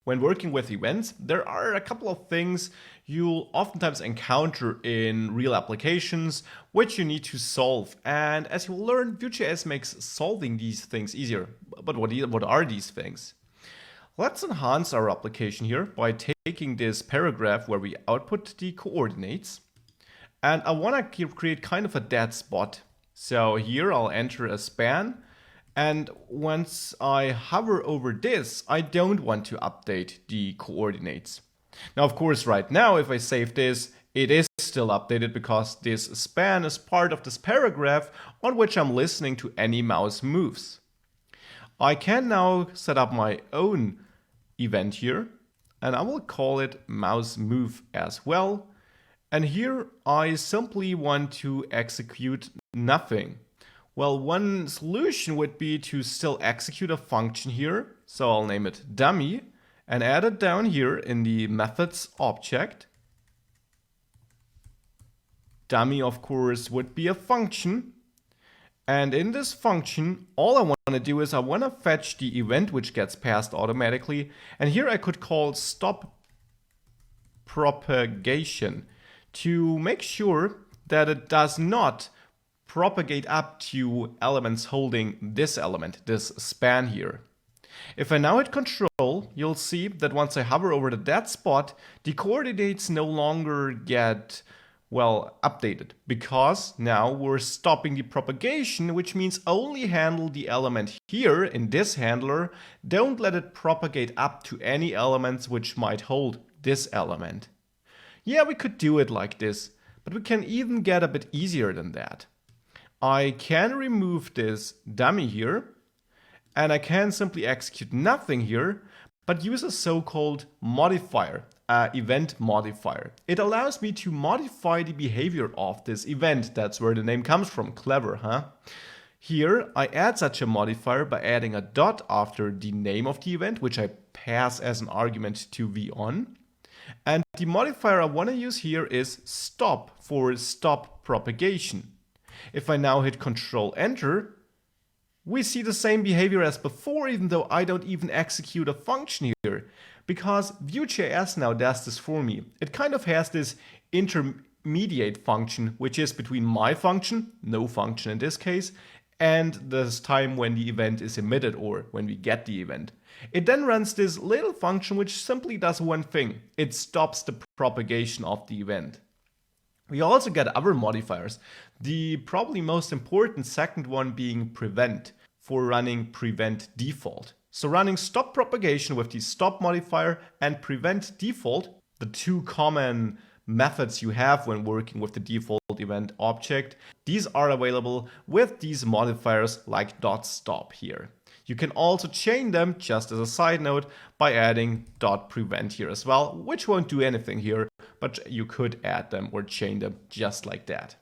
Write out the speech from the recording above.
when working with events, there are a couple of things you'll oftentimes encounter in real applications which you need to solve. And as you'll learn, VueJS makes solving these things easier. But what are these things? Let's enhance our application here by taking this paragraph where we output the coordinates. And I want to create kind of a dead spot. So here I'll enter a span. And once I hover over this, I don't want to update the coordinates. Now, of course, right now, if I save this, it is still updated because this span is part of this paragraph on which I'm listening to any mouse moves. I can now set up my own event here, and I will call it mouse move as well. And here I simply want to execute nothing. Well, one solution would be to still execute a function here. So I'll name it dummy and add it down here in the methods object. Dummy, of course, would be a function. And in this function, all I want to do is I want to fetch the event which gets passed automatically. And here I could call stop propagation to make sure that it does not propagate up to elements holding this element, this span here. If I now hit Control, you'll see that once I hover over the dead spot, the coordinates no longer get, well, updated, because now we're stopping the propagation, which means only handle the element here in this handler. Don't let it propagate up to any elements which might hold this element. Yeah, we could do it like this, but we can even get a bit easier than that. I can remove this dummy here, and I can simply execute nothing here, but use a so-called modifier, event modifier. It allows me to modify the behavior of this event. That's where the name comes from. Clever, huh? Here, I add such a modifier by adding a dot after the name of the event, which I pass as an argument to VON. And the modifier I want to use here is stop for stop propagation. If I now hit Control Enter, we see the same behavior as before, even though I don't even execute a function here, because VueJS now does this for me. It kind of has this intermediate function, which is between my function, no function in this case, and this time when the event is emitted or when we get the event. It then runs this little function which simply does one thing. It stops the propagation of the event. We also get other modifiers, the probably most important second one being prevent, for running prevent default. So running stop propagation with the stop modifier and prevent default, the two common methods you have when working with the default event object, these are available with these modifiers like .stop here. You can also chain them, just as a side note, by adding .prevent here as well, which won't do anything here, but you could add them or chain them just like that.